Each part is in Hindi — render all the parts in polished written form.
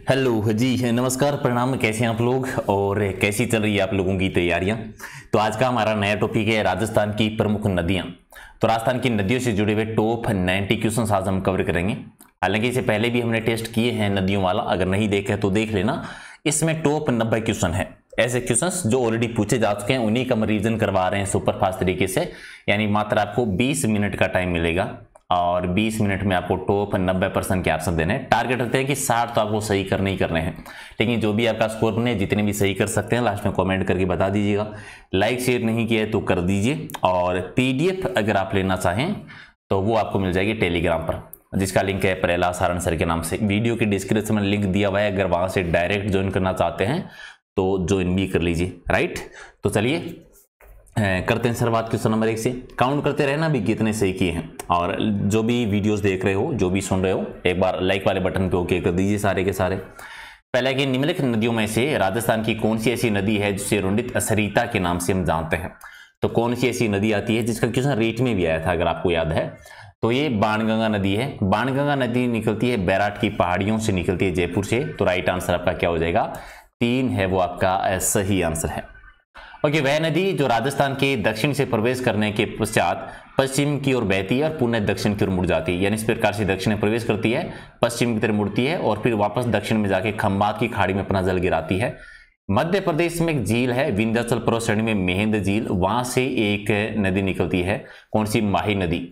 हेलो जी नमस्कार प्रणाम। कैसे हैं आप लोग और कैसी चल रही है आप लोगों की तैयारियां। तो आज का हमारा नया टॉपिक है राजस्थान की प्रमुख नदियां। तो राजस्थान की नदियों से जुड़े हुए टॉप 90 क्वेश्चन आज हम कवर करेंगे। हालांकि इससे पहले भी हमने टेस्ट किए हैं नदियों वाला, अगर नहीं देखे तो देख लेना। इसमें टॉप 90 क्वेश्चन है, ऐसे क्वेश्चंस जो ऑलरेडी पूछे जा चुके हैं, उन्हीं का हम रिविजन करवा रहे हैं सुपर फास्ट तरीके से। यानी मात्र आपको 20 मिनट का टाइम मिलेगा और 20 मिनट में आपको टॉप 90% के आंसर देने हैं। टारगेट रखते हैं कि 60 तो आपको सही करने ही करने हैं, लेकिन जो भी आपका स्कोर बने, जितने भी सही कर सकते हैं लास्ट में कमेंट करके बता दीजिएगा। लाइक शेयर नहीं किया है तो कर दीजिए। और पीडीएफ अगर आप लेना चाहें तो वो आपको मिल जाएगी टेलीग्राम पर, जिसका लिंक है प्रहलाद सारण सर के नाम से। वीडियो की डिस्क्रिप्शन में लिंक दिया हुआ है, अगर वहां से डायरेक्ट ज्वाइन करना चाहते हैं तो ज्वाइन भी कर लीजिए। राइट, तो चलिए करते हैं शुरुआत क्वेश्चन नंबर 1 से। काउंट करते रहना भी कितने सही किए हैं। और जो भी वीडियोस देख रहे हो, जो भी सुन रहे हो, एक बार लाइक वाले बटन पे ओके कर दीजिए सारे के सारे। पहले कि निम्नलिखित नदियों में से राजस्थान की कौन सी ऐसी नदी है जिसे रुंडित सरिता के नाम से हम जानते हैं। तो कौन सी ऐसी नदी आती है जिसका क्वेश्चन रेट में भी आया था, अगर आपको याद है तो ये बाणगंगा नदी है। बाणगंगा नदी निकलती है बैराट की पहाड़ियों से, निकलती है जयपुर से। तो राइट आंसर आपका क्या हो जाएगा, 3 है वो आपका सही आंसर है। ओके, वह नदी जो राजस्थान के दक्षिण से प्रवेश करने के पश्चात पश्चिम की ओर बहती है और पुनः दक्षिण की ओर मुड़ जाती है। यानी इस प्रकार से दक्षिण में प्रवेश करती है, पश्चिम की तरफ मुड़ती है और फिर वापस दक्षिण में जाके खंबात की खाड़ी में अपना जल गिराती है। मध्य प्रदेश में एक झील है विंध्याचल पर्वत श्रेणी में मेहंद झील, वहां से एक नदी निकलती है। कौन सी? माही नदी,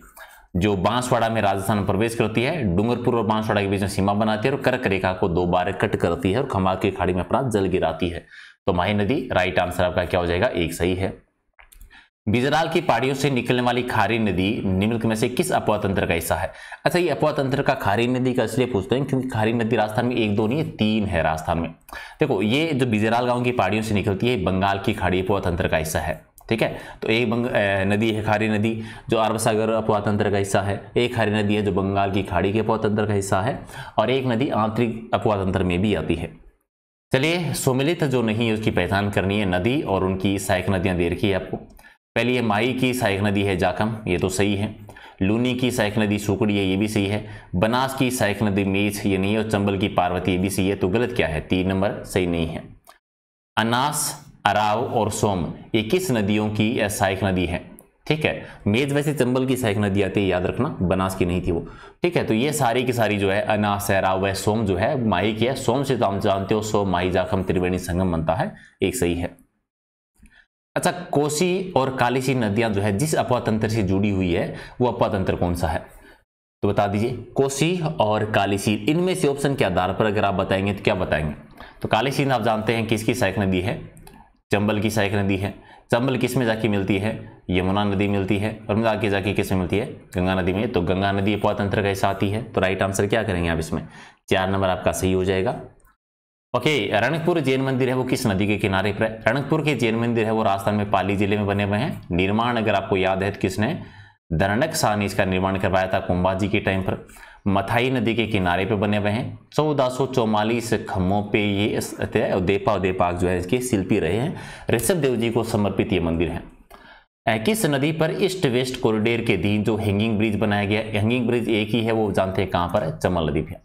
जो बांसवाड़ा में राजस्थान में प्रवेश करती है, डूंगरपुर और बांसवाड़ा के बीच में सीमा बनाती है और कर्क रेखा को 2 बार कट करती है और खंबात की खाड़ी में अपना जल गिराती है। तो माही नदी राइट आंसर आपका क्या हो जाएगा, 1 सही है। बिजराल की पहाड़ियों से निकलने वाली खारी नदी निम्नलिखित में से किस अपवा तंत्र का हिस्सा है। अच्छा, ये अपवा तंत्र का खारी नदी का इसलिए पूछते हैं क्योंकि खारी नदी राजस्थान में 1 2 नहीं है, 3 है राजस्थान में। देखो, ये जो बिजराल गांव की पहाड़ियों से निकलती है, बंगाल की खाड़ी अपवा तंत्र का हिस्सा है। ठीक है, तो एक नदी है खारी नदी जो अरब सागर अपवा तंत्र का हिस्सा है, एक खारी नदी है जो बंगाल की खाड़ी के अपवा तंत्र का हिस्सा है, और एक नदी आंतरिक अपवा तंत्र में भी आती है। चलिए, सुमिलित जो नहीं है उसकी पहचान करनी है। नदी और उनकी सहायक नदियां दे रखी है आपको। पहली है माही की सहायक नदी है जाखम, ये तो सही है। लूनी की सहायक नदी सुकड़ी है, ये भी सही है। बनास की सहायक नदी मेच, ये नहीं है। और चंबल की पार्वती, ये भी सही है। तो गलत क्या है, 3 नंबर सही नहीं है। अनास, अराव और सोम, ये किस नदियों की सहायक नदी है? ठीक है, मेज वैसे चंबल की सहायक नदी आती है, याद रखना, बनास की नहीं थी वो। ठीक है, तो ये सारी की सारी जो है अनास, अराव व सोम जो है माही की है। सोम से तो हम जानते हो सोम माही जाखम त्रिवेणी संगम बनता है, 1 सही है। अच्छा, कोसी और कालीसी नदियां जो है जिस अपवा तंत्र से जुड़ी हुई है, वो अपवा तंत्र कौन सा है? तो बता दीजिए। कोसी और कालीसी, इनमें से ऑप्शन के आधार पर अगर आप बताएंगे तो क्या बताएंगे? तो कालीसी आप जानते हैं किसकी सहायक नदी है, चंबल की सहायक नदी है। चंबल किस में जाके मिलती है? यमुना नदी मिलती है। और आगे जाके किस में मिलती है? गंगा नदी में। तो गंगा नदी अपवा तंत्र का हिस्सा आती है। तो राइट आंसर क्या करेंगे आप इसमें? 4 नंबर आपका सही हो जाएगा। ओके, रणकपुर जैन मंदिर है वो किस नदी के किनारे पर है? रणकपुर के जैन मंदिर है वो राजस्थान में पाली जिले में बने हुए हैं। निर्माण अगर आपको याद है तो किसने? धरणक शाह ने इसका निर्माण करवाया था कुंभाजी के टाइम पर। मथाई नदी के किनारे पे बने हुए हैं। 1444 खम्भों पे ये देपा और देपाक जो है इसके शिल्पी रहे हैं। ऋषभ देव जी को समर्पित ये मंदिर है। किस नदी पर ईस्ट वेस्ट कॉरिडोर के दिन जो हैंगिंग ब्रिज बनाया गया? हैंगिंग ब्रिज एक ही है, वो जानते हैं कहां पर है? चंबल नदी पे।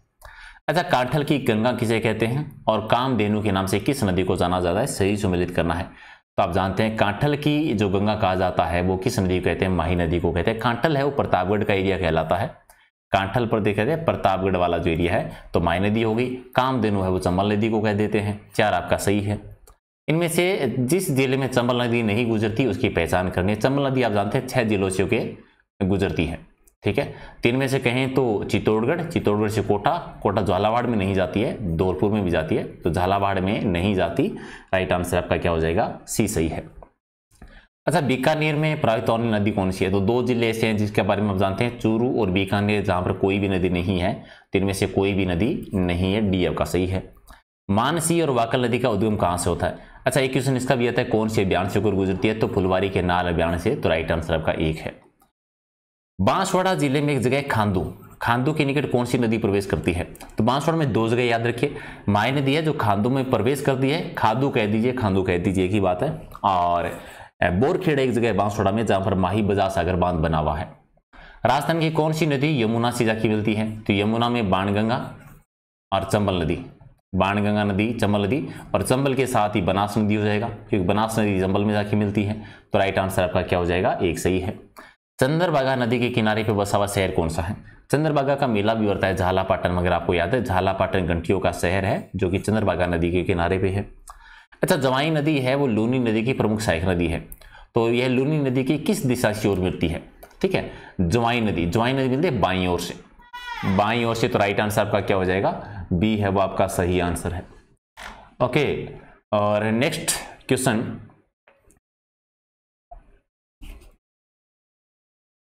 अच्छा, कांठल की गंगा किसे कहते हैं और कामधेनु के नाम से किस नदी को जाना जाता है? सही सुमेलित करना है। तो आप जानते हैं कांठल की जो गंगा कहा जाता है वो किस नदी को कहते हैं? माही नदी को कहते हैं। कांठल है वो प्रतापगढ़ का एरिया कहलाता है। कांठल पर देखा जाए प्रतापगढ़ वाला जो एरिया है, तो माही नदी होगी। कामधेनु है वो चंबल नदी को कह देते हैं। 4 आपका सही है। इनमें से जिस जिले में चंबल नदी नहीं गुजरती उसकी पहचान करनी है। चंबल नदी आप जानते हैं 6 जिलों से होकर गुजरती है। ठीक है, 3 में से कहें तो चित्तौड़गढ़, चित्तौड़गढ़ से कोटा, कोटा झालावाड़ में नहीं जाती है, धौलपुर में भी जाती है, तो झालावाड़ में नहीं जाती। राइट आंसर आपका क्या हो जाएगा? सी सही है। अच्छा, बीकानेर में प्रवाहित होने नदी कौन सी है? तो 2 जिले ऐसे हैं जिसके बारे में आप जानते हैं, चूरू और बीकानेर, जहां पर कोई भी नदी नहीं है। 3 में से कोई भी नदी नहीं है, डी आपका सही है। मानसी और वाकल नदी का उद्गम कहां से होता है? अच्छा, एक क्वेश्चन इसका भी आता है, कौन से अभियान से होकर गुजरती है? तो फुलवारी के नाल अभियान से। तो राइट आंसर आपका 1 है। बांसवाड़ा जिले में एक जगह खांदू, खांदू के निकट कौन सी नदी प्रवेश करती है? तो बांसवाड़ा में 2 जगह याद रखिए। माही नदी है जो खांदू में प्रवेश करती है, खादू कह दीजिए, खांदू कह दीजिए, एक ही बात है। और बोरखेड़ा एक जगह बांसवाड़ा में जहां पर माही बजाज सागर बांध बना हुआ है। राजस्थान की कौन सी नदी यमुना से जाके मिलती है? तो यमुना में बाणगंगा और चंबल नदी। बाणगंगा नदी, चंबल नदी, और चंबल के साथ ही बनास नदी हो जाएगा क्योंकि बनास नदी चंबल में जाके मिलती है। तो राइट आंसर आपका क्या हो जाएगा, एक सही है। चंद्रभागा नदी के किनारे पर बसा हुआ शहर कौन सा है? चंद्रभागा का मेला भी होता है झालापाटन, अगर आपको याद है झालापाटन घंटियों का शहर है जो कि चंद्रभागा नदी के किनारे पे है। अच्छा, जवाई नदी है वो लूनी नदी की प्रमुख सहायक नदी है। तो यह लूनी नदी की किस दिशा की ओर मिलती है? ठीक है, जवाई नदी मिलती है बाईं ओर से, बाईं ओर से। तो राइट आंसर आपका क्या हो जाएगा, बी है वो आपका सही आंसर है। ओके, और नेक्स्ट क्वेश्चन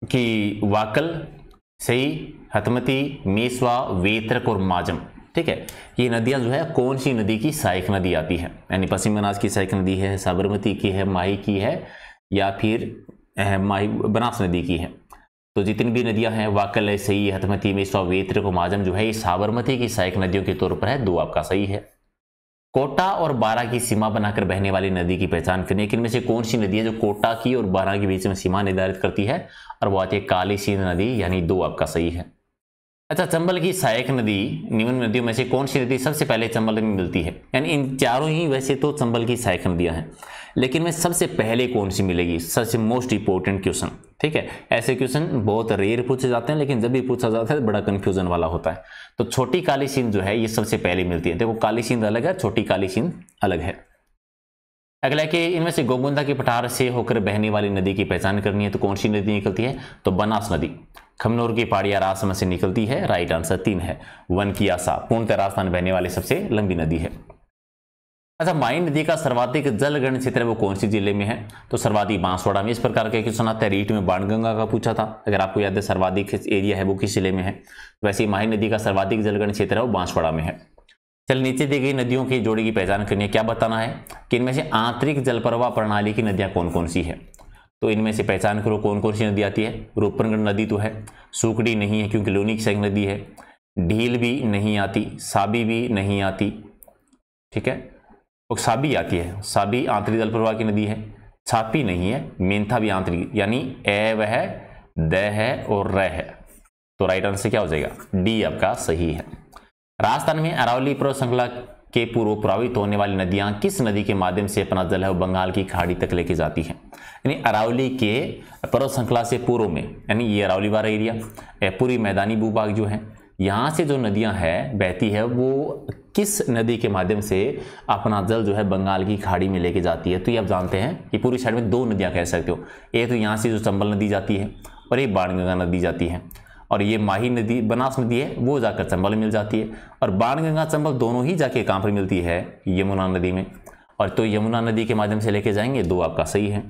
कि वाकल, सही, हतमती, मेसवा, वेत्रक और माजम, ठीक है, ये नदियां जो है कौन सी नदी की सहायक नदी आती है? यानी पश्चिम बनास की सहायक नदी है, साबरमती की है, माही की है, या फिर माही बनास नदी की है। तो जितनी भी नदियां हैं वाकल है, सही, हतमती, मेसवा, वेत्रक और माजम जो है ये साबरमती की सहायक नदियों के तौर पर है, दो आपका सही है। कोटा और बारा की सीमा बनाकर बहने वाली नदी की पहचान करनी है कि इनमें से कौन सी नदी है जो कोटा की और बारा के बीच में सीमा निर्धारित करती है? और वो आती है काली सिंध नदी, यानी दो आपका सही है। अच्छा, चंबल की सहायक नदी निम्न नदियों में से कौन सी नदी सबसे पहले चंबल में मिलती है? यानी इन चारों ही वैसे तो चंबल की सहायक नदियां हैं, लेकिन में सबसे पहले कौन सी मिलेगी? सबसे मोस्ट इंपोर्टेंट क्वेश्चन, ठीक है। ऐसे क्वेश्चन बहुत रेयर पूछे जाते हैं, लेकिन जब भी पूछा जाता है बड़ा कंफ्यूजन वाला होता है। तो छोटी काली सिंध जो है ये सबसे पहले मिलती है। देखो, काली सिंध अलग है, छोटी काली सिंध अलग है। अगला कि इनमें से गोगुंदा के पठार से होकर बहने वाली नदी की पहचान करनी है, तो कौन सी नदी निकलती है? तो बनास नदी खमनोर की पहाड़ियां राजसमंद से निकलती है, राइट आंसर 3 है। वन की आशा पूर्णतः राजस्थान बहने वाली सबसे लंबी नदी है। अच्छा, माही नदी का सर्वाधिक जलग्रहण क्षेत्र है वो कौन सी जिले में है? तो सर्वाधिक बांसवाड़ा में। इस प्रकार के क्वेश्चन आते हैं, रीट में बाणगंगा का पूछा था, अगर आपको याद है सर्वाधिक एरिया है वो किस जिले में है? वैसे माही नदी का सर्वाधिक जलग्रहण क्षेत्र है वो बांसवाड़ा में है। चल, नीचे दी गई नदियों की जोड़ी की पहचान करनी है। क्या बताना है कि इनमें से आंतरिक जलप्रवाह प्रणाली की नदियां कौन कौन सी है? तो इनमें से पहचान करो कौन कौन सी नदी आती है। रूपनगढ़ नदी तो है, सुकड़ी नहीं है क्योंकि लूनी की सहायक नदी है, ढील भी नहीं आती, साबी भी नहीं आती, ठीक है, और साबी आती है, साबी आंतरिक जलप्रवाह की नदी है, छापी नहीं है, मेंथा भी आंतरिक, यानी ए वह द है और र है। तो राइट आंसर क्या हो जाएगा, डी आपका सही है। राजस्थान में अरावली पर्वत श्रृंखला के पूर्व प्रभावित होने वाली नदियां किस नदी के माध्यम से अपना जल है बंगाल की खाड़ी तक लेके जाती हैं? यानी अरावली के पर्वत श्रृंखला से पूर्व में, यानी ये अरावली वाला एरिया, पूरी मैदानी भूभाग जो है, यहाँ से जो नदियां है बहती है वो किस नदी के माध्यम से अपना जल जो है बंगाल की खाड़ी में लेके जाती है? तो ये आप जानते हैं कि पूरी साइड में दो नदियां कह सकते हो, एक तो यहाँ से जो चंबल नदी जाती है और एक बाणगंगा नदी जाती है, और ये माही नदी बनास नदी है वो जाकर चंबल में मिल जाती है, और बाणगंगा चंबल दोनों ही जाके कहाँ पर मिलती है? यमुना नदी में। और तो यमुना नदी के माध्यम से लेके जाएंगे, दो आपका सही है।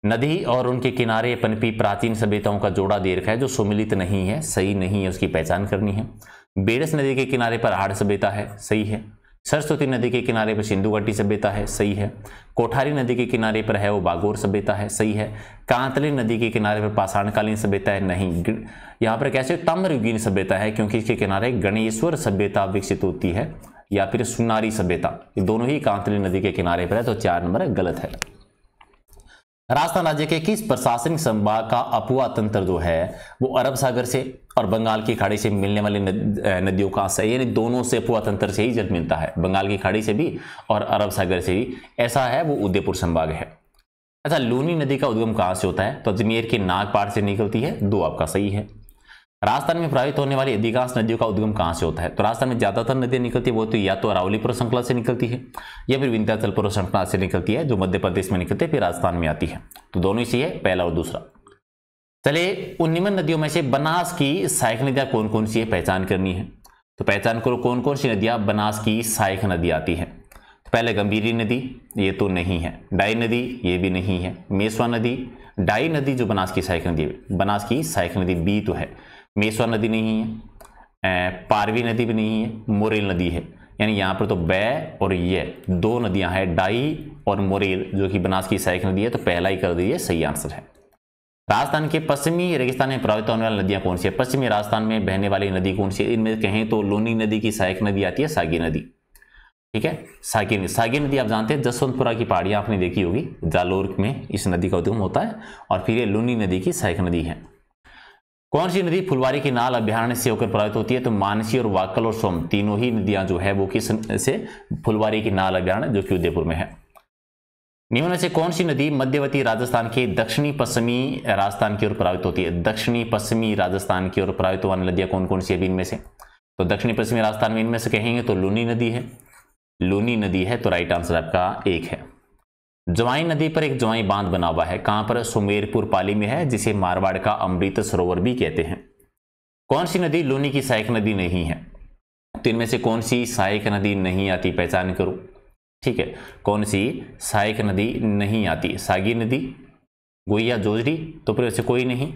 नदी और उनके किनारे पनपी प्राचीन सभ्यताओं का जोड़ा दे रखा है जो सुमिलित नहीं है, सही नहीं है, उसकी पहचान करनी है। बेडस नदी के किनारे पर हाड़ सभ्यता है, सही है। सरस्वती नदी के किनारे पर सिंधु घाटी सभ्यता है, सही है। कोठारी नदी के किनारे पर है वो बागोर सभ्यता है, सही है। कांतली नदी के किनारे पर पाषाणकालीन सभ्यता है, नहीं। यहाँ पर कैसे ताम्रयुगीन सभ्यता है क्योंकि इसके किनारे गणेश्वर सभ्यता विकसित होती है, या फिर सुनारी सभ्यता, ये दोनों ही कांतली नदी के किनारे पर है, तो 4 नंबर गलत है। राजस्थान राज्य के किस प्रशासनिक संभाग का अपुआ तंत्र जो है वो अरब सागर से और बंगाल की खाड़ी से मिलने वाली नदियों का आश्रय, यानी दोनों से अपुआ तंत्र से ही जल मिलता है, बंगाल की खाड़ी से भी और अरब सागर से भी, ऐसा है वो उदयपुर संभाग है। अच्छा, लूनी नदी का उद्गम कहाँ से होता है? तो अजमेर के नागपाड़ से निकलती है, दो आपका सही है। राजस्थान में प्रभावित होने वाली अधिकांश नदियों का उद्गम कहां से होता है? तो राजस्थान में ज्यादातर नदियां निकलती है वो तो या तो अरावली पर्वत श्रृंखला से निकलती है या फिर विंध्याचल पर्वत श्रृंखला से निकलती है, जो मध्य प्रदेश में निकलती है फिर राजस्थान में आती है। तो दोनों ही सही है, पहला और दूसरा। चलिए, उन निम्न नदियों में से बनास की सहायक नदियां कौन कौन सी है, पहचान करनी है। तो पहचान करो कौन कौन सी नदियां बनास की सहायक नदी आती है। तो पहले गंभीरी नदी, ये तो नहीं है। डाई नदी, ये भी नहीं है। मेसवा नदी, डाई नदी जो बनास की सहायक नदी है, बनास की सहायक नदी बी तो है, मेसवा नदी नहीं है, पारवी नदी भी नहीं है, मोरेल नदी है। यानी यहाँ पर तो बै और ये दो नदियां हैं, डाई और मोरेल, जो कि बनास की सहायक नदी है, तो पहला ही कर दीजिए, सही आंसर है। राजस्थान के पश्चिमी रेगिस्तान में प्रभावित होने वाली नदियां कौन सी है? पश्चिमी राजस्थान में बहने वाली नदी कौन सी है? इनमें कहें तो लूनी नदी की सहायक नदी आती है, सागी नदी, ठीक है। सागी नदी आप जानते हैं जसवंतपुरा की पहाड़ियां आपने देखी होगी, जालोर में इस नदी का उद्गम होता है, और फिर ये लूनी नदी की सहायक नदी है। कौन सी नदी फुलवारी की नाल अभ्यारण्य से होकर प्रभावित होती है? तो मानसी और वाकल और सोम तीनों ही नदियां जो है वो किस से? फुलवारी की नाल अभ्यारण्य जो कि उदयपुर में है। निम्न में से कौन सी नदी मध्यवर्ती राजस्थान के दक्षिणी पश्चिमी राजस्थान की ओर प्रभावित होती है? दक्षिणी पश्चिमी राजस्थान की ओर प्रभावित होने नदियां कौन कौन सी है इनमें से? तो दक्षिणी पश्चिमी राजस्थान में इनमें से कहेंगे तो लूनी नदी है, लूनी नदी है, तो राइट आंसर आपका एक है। जवाई नदी पर एक जवाई बांध बना हुआ है, कहां पर? सुमेरपुर पाली में है, जिसे मारवाड़ का अमृत सरोवर भी कहते हैं। कौन सी नदी लूनी की सहायक नदी नहीं है? तो इनमें से कौन सी सहायक नदी नहीं आती? पहचान करो, ठीक है। कौन सी सहायक नदी नहीं आती? सागी नदी, गोइया, जोजड़ी, तो फिर ऐसे कोई नहीं,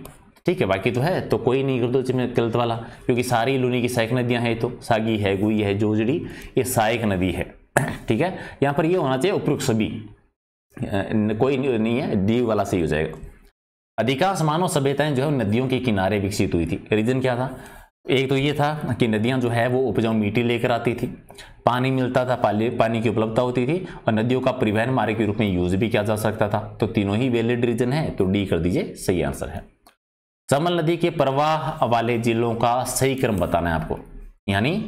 ठीक है। बाकी तो है, तो कोई नहीं कर दो जिसमें गलत वाला, क्योंकि सारी लूनी की सहायक नदियां हैं। तो सागी है, गुई है, जोजड़ी, ये सहायक नदी है, ठीक है। यहां पर ये होना चाहिए उपयुक्त सभी, कोई नहीं है, डी वाला सही हो जाएगा। अधिकांश मानव सभ्यताएं जो है नदियों के किनारे विकसित हुई थी। रीजन क्या था? एक तो ये था कि नदियां जो है वो उपजाऊ मिट्टी लेकर आती थी, पानी मिलता था, पानी की उपलब्धता होती थी, और नदियों का परिवहन मार्ग के रूप में यूज भी किया जा सकता था। तो तीनों ही वैलिड रीजन है, तो डी कर दीजिए, सही आंसर है। चंबल नदी के प्रवाह वाले जिलों का सही क्रम बताना है आपको, यानी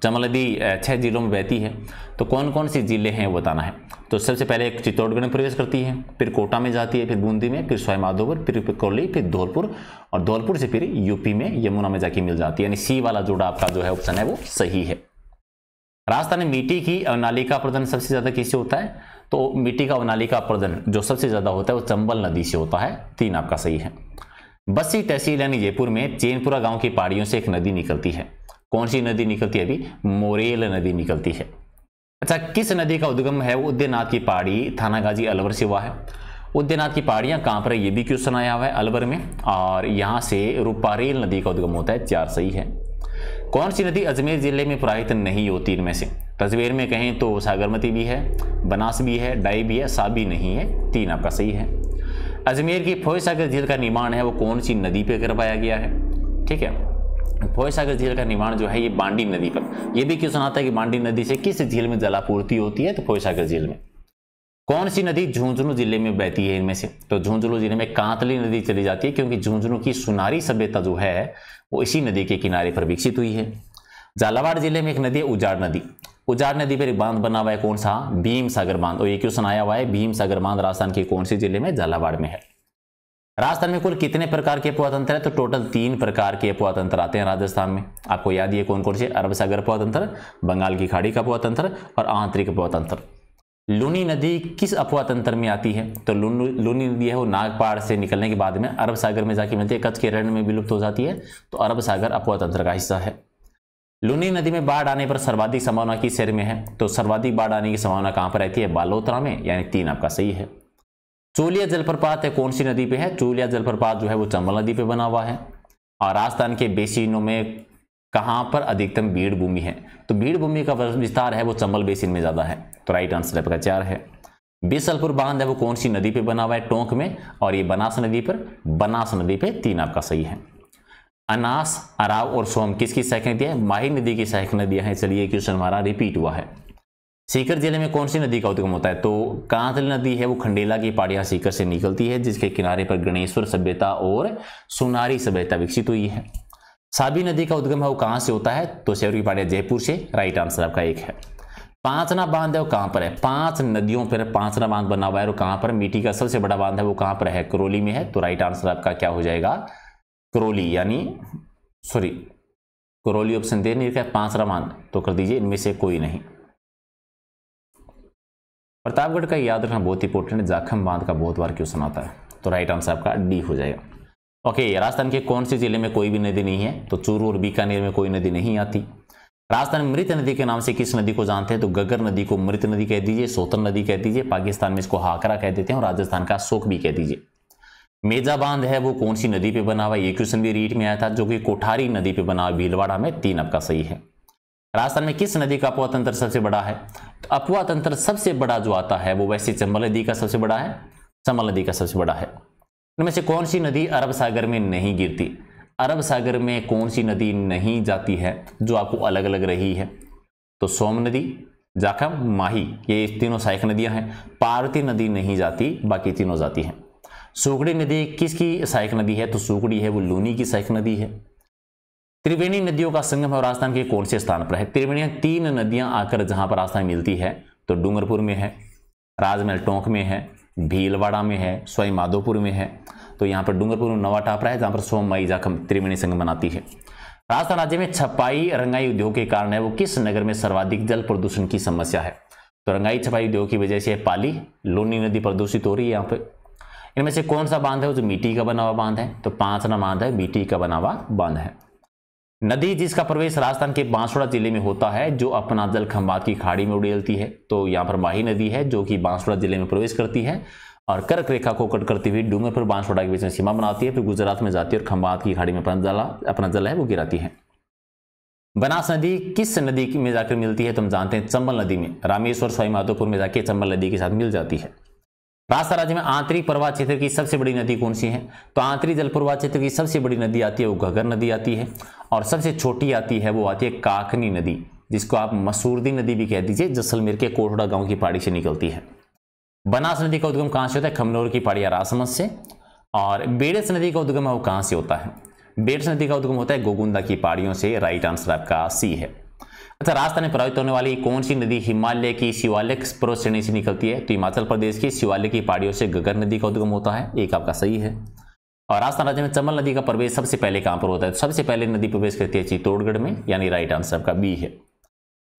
चंबल नदी 6 जिलों में बहती है, तो कौन कौन सी जिले हैं वो बताना है। तो सबसे पहले एक चित्तौड़गढ़ में प्रवेश करती है, फिर कोटा में जाती है, फिर बूंदी में, फिर सवाईमाधोपुर, फिर करौली, फिर धौलपुर, और धौलपुर से फिर यूपी में यमुना में जाके मिल जाती है, यानी सी वाला जोड़ा आपका जो है ऑप्शन है वो सही है। राजस्थान में मिट्टी की अवनालिका प्रदन सबसे ज्यादा किससे होता है? तो मिट्टी का अवनालिका प्रदन जो सबसे ज्यादा होता है वो चंबल नदी से होता है, 3 आपका सही है। बस्सी तहसील यानी जयपुर में चैनपुरा गांव की पहाड़ियों से एक नदी निकलती है, कौन सी नदी निकलती है? अभी मोरेल नदी निकलती है। अच्छा, किस नदी का उद्गम है? वो उदयनाथ की पहाड़ी थानागाजी अलवर से हुआ है। उदयनाथ की पहाड़ियां कहां पर है ये भी क्वेश्चन आया हुआ है, अलवर में, और यहां से रूपारेल नदी का उद्गम होता है, 4 सही है। कौन सी नदी अजमेर जिले में प्रवाहित नहीं होती इनमें से? अजमेर में कहें तो सागरमती भी है, बनास भी है, डाई भी है, साबी नहीं है, 3 आपका सही है। अजमेर की फोय सागर झील का निर्माण है वो कौन सी नदी पर करवाया गया है? ठीक है, फोय सागर झील का निर्माण जो है ये बांडी नदी पर। यह भी क्वेश्चन आता है कि बांडी नदी से किस झील में जलापूर्ति होती है? तो फोय सागर झील में। कौन सी नदी झुंझुनू जिले में बहती है इनमें से? तो झुंझुनू जिले में कांतली नदी चली जाती है, क्योंकि झुंझुनू की सुनारी सभ्यता जो है वो इसी नदी के किनारे पर विकसित हुई है। झालावाड़ जिले में एक नदी है उजाड़ नदी, उजाड़ नदी पर एक बांध बना हुआ है, कौन सा? भीम सागर बांध। और ये क्वेश्चन आया हुआ है, भीम सागर बांध राजस्थान के कौन से जिले में? झालावाड़ में है। राजस्थान में कुल कितने प्रकार के अपवातंत्र है? तो टोटल 3 प्रकार के अपवातंत्र आते हैं राजस्थान में। आपको याद है कौन कौन से? अरब सागर अपवातंत्र, बंगाल की खाड़ी का अपवातंत्र, और आंतरिक अपवातंत्र। लूनी नदी किस अपवातंत्र में आती है? तो लूनी नदी है वो नागपाड़ से निकलने के बाद में अरब सागर में जाके मिलती है, कच्छ के रण में विलुप्त हो जाती है, तो अरब सागर अपवातंत्र का हिस्सा है। लूनी नदी में बाढ़ आने पर सर्वाधिक संभावना किस शहर में है? तो सर्वाधिक बाढ़ आने की संभावना कहां पर रहती है? बालोतरा में, यानी 3 आपका सही है। चूलिया जलप्रपात है कौन सी नदी पे है? चूलिया जलप्रपात जो है वो चंबल नदी पे बना हुआ है। और राजस्थान के बेसिनों में कहां पर अधिकतम भीड़ भूमि है? तो भीड़ भूमि का विस्तार है वो चंबल बेसिन में ज्यादा है, तो राइट आंसर आपका 4 है। बिसलपुर बांध है वो कौन सी नदी पे बना हुआ है? टोंक में, और ये बनास नदी पर, बनास नदी पे, 3 आपका सही है। अनास, अराव और सोम किसकी सहायक नदी है? माही नदी की सहायक नदियां हैं। चलिए क्वेश्चन हमारा रिपीट हुआ है। सीकर जिले में कौन सी नदी का उद्गम होता है? तो कांतली नदी है वो खंडेला की पहाड़ियां सीकर से निकलती है, जिसके किनारे पर गणेश्वर सभ्यता और सुनारी सभ्यता विकसित हुई है। साबी नदी का उद्गम है वो कहां से होता है? तो शेर की पहाड़ियां जयपुर से, राइट आंसर आपका 1 है। पांचना बांध है वो कहां पर है? 5 नदियों पर पांचना बांध बना हुआ है, और कहां पर? मिट्टी का सबसे बड़ा बांध है वो कहां पर है? करौली में है, तो राइट आंसर आपका क्या हो जाएगा? करौली, यानी सॉरी करौली ऑप्शन दे नहीं रखा है, पांचना बांध, तो कर दीजिए इनमें से कोई नहीं। प्रतापगढ़ का याद रखना बहुत इंपॉर्टेंट है, जाखम बांध का बहुत बार क्वेश्चन आता है, तो राइट आंसर आपका डी हो जाएगा। ओके, राजस्थान के कौन से जिले में कोई भी नदी नहीं है? तो चूरू और बीकानेर में कोई नदी नहीं आती। राजस्थान में मृत नदी के नाम से किस नदी को जानते हैं? तो गगर नदी को मृत नदी कह दीजिए, सोतन नदी कह दीजिए, पाकिस्तान में इसको हाकरा कह देते हैं, और राजस्थान का शोक भी कह दीजिए। मेजा बांध है वो कौन सी नदी पे बना हुआ? ये क्वेश्चन भी रीट में आया था, जो कि कोठारी नदी पे बना हुआ, भीलवाड़ा में, 3 आपका सही है। राजस्थान में किस नदी का अपवातंत्र सबसे बड़ा है? तो अपवातंत्र सबसे बड़ा जो आता है वो वैसे चंबल नदी का सबसे बड़ा है, चंबल नदी का सबसे बड़ा है। इनमें से कौन सी नदी अरब सागर में नहीं गिरती? अरब सागर में कौन सी नदी नहीं जाती है जो आपको अलग अलग रही है? तो सोम नदी, जाखम, माही, ये तीनों सहायक नदियां हैं। पार्वती नदी नहीं जाती, बाकी तीनों जाती हैं। सुकड़ी नदी किसकी सहायक नदी है? तो सुकड़ी है वो लूनी की सहायक नदी है। त्रिवेणी नदियों का संगम है राजस्थान के कौन से स्थान पर है? त्रिवेणी 3 नदियां आकर जहां पर राजस्थान मिलती है तो डूंगरपुर में है, राजमहल टोंक में है, भीलवाड़ा में है, सवाई माधोपुर में है। तो यहाँ पर डूंगरपुर में नवा टापरा है जहां पर सोमवाई जाखम त्रिवेणी संगम बनाती है। राजस्थान राज्य में छपाई रंगाई उद्योग के कारण है वो किस नगर में सर्वाधिक जल प्रदूषण की समस्या है? तो रंगाई छपाई उद्योग की वजह से पाली लूनी नदी प्रदूषित हो रही है यहाँ पे। इनमें से कौन सा बांध है जो मिट्टी का बना हुआ बांध है? तो 5वां बांध है मिट्टी का बना हुआ बांध है। नदी जिसका प्रवेश राजस्थान के बांसवाड़ा जिले में होता है जो अपना जल खंभात की खाड़ी में उड़ेलती है, तो यहाँ पर माही नदी है जो कि बांसवाड़ा जिले में प्रवेश करती है और कर्क रेखा को कट करती हुई डूंगरपुर बांसवाड़ा के बीच में सीमा बनाती है, फिर गुजरात में जाती है और खंभात की खाड़ी में अपना जल है वो गिराती है। बनास नदी किस नदी में जाकर मिलती है? तो हम जानते हैं चंबल नदी में, रामेश्वर सवाई माधोपुर में जाके चंबल नदी के साथ मिल जाती है। राजस्थान राज्य में आंतरिक प्रवाह क्षेत्र की सबसे बड़ी नदी कौन सी है? तो आंतरिक जल प्रवाह क्षेत्र की सबसे बड़ी नदी आती है वो घग्गर नदी आती है और सबसे छोटी आती है वो आती है काकनी नदी, जिसको आप मसूरदी नदी भी कह दीजिए, जैसलमेर के कोटड़ा गांव की पहाड़ी से निकलती है। बनास नदी का उद्गम कहां से होता है? खमनोर की पहाड़ी राजसमंद से। और बेड़स नदी का उद्गम है वो कहां से होता है? बेड़स नदी का उद्गम होता है गोगुंदा की पहाड़ियों से। राइट आंसर आपका सी है। अच्छा, राजस्थान में प्रवाहित होने वाली कौन सी नदी हिमालय की शिवालिक पर्वत श्रेणी से निकलती है? तो हिमाचल प्रदेश की शिवालिक की पहाड़ियों से घग्गर नदी का उद्गम होता है, एक आपका सही है। और राजस्थान राज्य में चंबल नदी का प्रवेश सबसे पहले कहां पर होता है? तो सबसे पहले नदी प्रवेश करती है चित्तौड़गढ़ में, यानी राइट आंसर आपका बी है।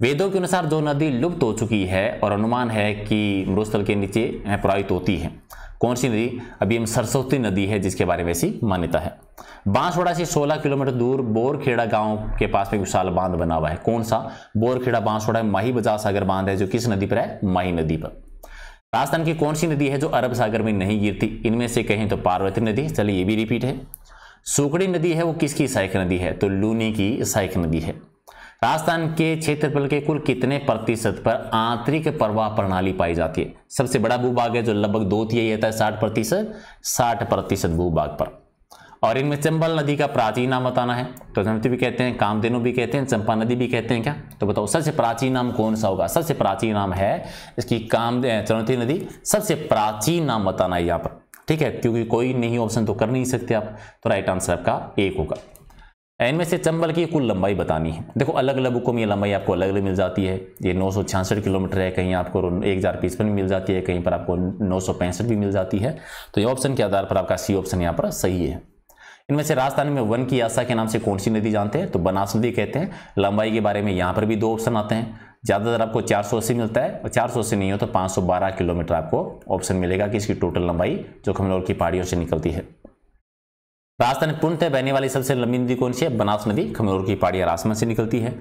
वेदों के अनुसार जो नदी लुप्त हो चुकी है और अनुमान है कि मरुस्थल के नीचे प्रवाहित होती है, कौन सी नदी? अभी हम सरस्वती नदी है जिसके बारे में ऐसी मान्यता है। बांसवाड़ा से 16 किलोमीटर दूर बोरखेड़ा गांव के पास में विशाल बांध बना हुआ है, कौन सा? बोरखेड़ा बांसवाड़ा माही बजाज सागर बांध है जो किस नदी पर है? माही नदी पर। राजस्थान की कौन सी नदी है जो अरब सागर में नहीं गिरती? इनमें से कहें तो पार्वती नदी। चलिए ये भी रिपीट है। सुकड़ी नदी है वो किसकी सहायक नदी है? तो लूनी की सहायक नदी है। राजस्थान के क्षेत्रफल के कुल कितने प्रतिशत पर आंतरिक प्रवाह प्रणाली पाई जाती है? सबसे बड़ा भूभाग है जो लगभग 2/3 आता है 60% भूभाग पर। और इनमें चंबल नदी का प्राचीन नाम बताना है। तो चंपी भी कहते हैं, कामधेनु भी कहते हैं, चंपा नदी भी कहते हैं क्या? तो बताओ सबसे प्राचीन नाम कौन सा होगा? सबसे प्राचीन नाम है इसकी चरणवती नदी। सबसे प्राचीन नाम बताना है यहाँ पर, ठीक है, क्योंकि कोई नहीं ऑप्शन तो कर नहीं सकते आप। तो राइट आंसर आपका 1 होगा। इनमें से चंबल की कुल लंबाई बतानी है। देखो अलग अलग बुकों में ये लंबाई आपको अलग अलग मिल जाती है। ये 966 किलोमीटर है, कहीं आपको 1055 भी मिल जाती है, कहीं पर आपको 965 भी मिल जाती है। तो ये ऑप्शन के आधार पर आपका सी ऑप्शन यहाँ पर सही है। इनमें से राजस्थान में वन की आशा के नाम से कौन सी नदी जानते हैं? तो बनास नदी कहते हैं। लंबाई के बारे में यहाँ पर भी 2 ऑप्शन आते हैं। ज़्यादातर आपको 480 मिलता है और 480 नहीं हो तो 512 किलोमीटर आपको ऑप्शन मिलेगा कि इसकी टोटल लंबाई जो खमनोर की पहाड़ियों से निकलती है। राजस्थान में पूर्णतः बहने वाली सबसे लंबी नदी कौन सी है? बनास नदी खमनोर की पहाड़ियाँ राजसमंद से निकलती है।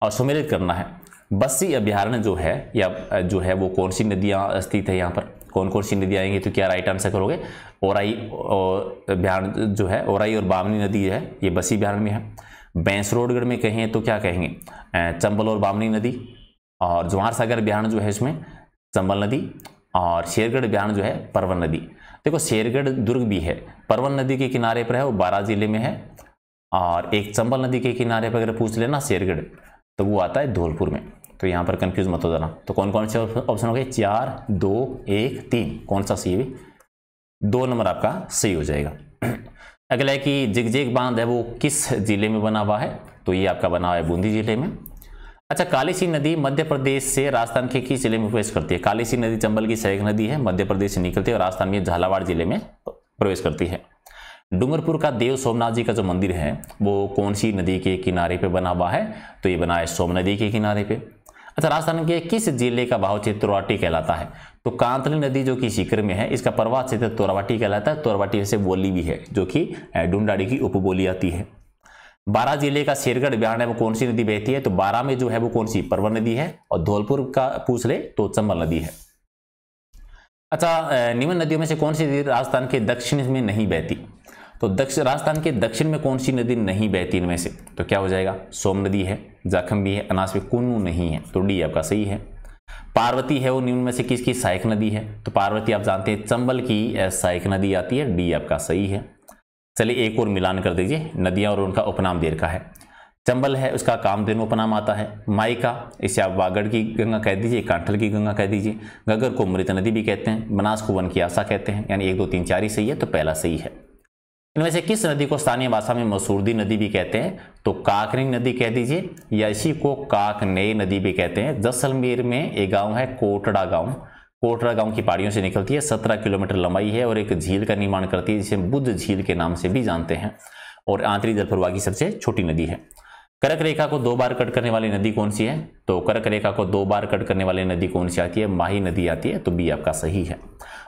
और सुमेलित करना है बस्सी अभ्यारण्य जो है या जो है वो कौन सी नदियाँ स्थित है यहाँ पर? कौन कौन सी नदी आएंगी? तो क्या राइट आंसर करोगे? ओराई अभ्यारण्य जो है, ओराई और बामनी नदी है ये बस्सी अभ्यारण्य में है। बैंसरोडगढ़ में कहें तो क्या कहेंगे? चंबल और बामनी नदी। और जवाहर सागर अभ्यारण्य जो है इसमें चंबल नदी। और शेरगढ़ अभ्यारण्य जो है परवन नदी। देखो शेरगढ़ दुर्ग भी है, परवन नदी के किनारे पर है, वो 12 जिले में है। और एक चंबल नदी के किनारे पर अगर पूछ लेना शेरगढ़ तो वो आता है धौलपुर में। तो यहाँ पर कंफ्यूज मत हो जाना। तो कौन कौन से ऑप्शन हो गए? 4, 2, 1, 3। कौन सा सही है? 2 नंबर आपका सही हो जाएगा। अगला है कि जिगजेग बांध है वो किस जिले में बना हुआ है? तो ये आपका बना हुआ है बूंदी जिले में। अच्छा, कालीसी नदी मध्य प्रदेश से राजस्थान के किस जिले में प्रवेश करती है? कालीसी नदी चंबल की सहायक नदी है, मध्य प्रदेश से निकलती है और राजस्थान में झालावाड़ जिले में प्रवेश करती है। डूंगरपुर का देव सोमनाथ जी का जो मंदिर है वो कौन सी नदी के किनारे पे बना हुआ है? तो ये बना है सोम नदी के किनारे पे। अच्छा, राजस्थान के किस जिले का भाव क्षेत्र तोरवाटी कहलाता है? तो कांतली नदी जो कि सीकर में है इसका प्रवाह क्षेत्र तोरवाटी कहलाता है। तोरवाटी से बोली भी है जो कि ढूंढाड़ी की उपबोली आती है। 12 जिले का शेरगढ़ अभ्यारण्य है वो कौन सी नदी बहती है? तो 12 में जो है वो कौन सी? परवन नदी है। और धौलपुर का पूछ ले तो चंबल नदी है। अच्छा, निम्न नदियों में से कौन सी नदी राजस्थान के दक्षिण में नहीं बहती? तो राजस्थान के दक्षिण में कौन सी नदी नहीं बहती इनमें से? तो क्या हो जाएगा? सोम नदी है, जाखम भी है, अनास में कुन्नू नहीं है। तो डी आपका सही है। पार्वती है वो निम्न में से किसकी सहायक नदी है? तो पार्वती आप जानते हैं चंबल की सहायक नदी आती है। डी आपका सही है। चलिए एक और मिलान कर दीजिए, नदियां और उनका उपनाम दे रखा है। चंबल है उसका कामधेनु उपनाम आता है। माइका, इसे आप वागड़ की गंगा कह दीजिए, कांठल की गंगा कह दीजिए। गगर को मृत नदी भी कहते हैं। बनास को वन की आशा कहते हैं। यानी 1 2 3 4 ही सही है, तो पहला सही है। इनमें से किस नदी को स्थानीय भाषा में मसूरदी नदी भी कहते हैं? तो काकरिंग नदी कह दीजिए, या इसी को काकनेय नदी भी कहते हैं। जैसलमेर में एक गांव है कोटड़ा गांव। कोटड़ा गांव की पहाड़ियों से निकलती है, 17 किलोमीटर लंबाई है और एक झील का निर्माण करती है जिसे बुद्ध झील के नाम से भी जानते हैं, और आंतरिक जल प्रवाह की सबसे छोटी नदी है। कर्क रेखा को 2 बार कट करने वाली नदी कौन सी है? तो कर्क रेखा को 2 बार कट करने वाली नदी कौन सी आती है? माही नदी आती है, तो बी आपका सही है।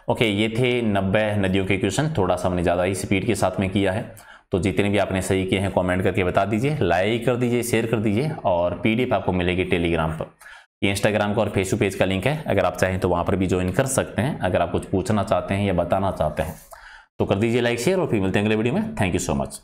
ओके, ये थे 90 नदियों के क्वेश्चन। थोड़ा सा हमने ज़्यादा ही स्पीड के साथ में किया है, तो जितने भी आपने सही किए हैं कमेंट करके बता दीजिए, लाइक कर दीजिए, शेयर कर दीजिए, और PDF आपको मिलेगी टेलीग्राम पर। ये इंस्टाग्राम का और फेसबुक पेज का लिंक है, अगर आप चाहें तो वहाँ पर भी ज्वाइन कर सकते हैं। अगर आप कुछ पूछना चाहते हैं या बताना चाहते हैं तो कर दीजिए लाइक शेयर, और फिर मिलते हैं अगले वीडियो में। Thank you so much.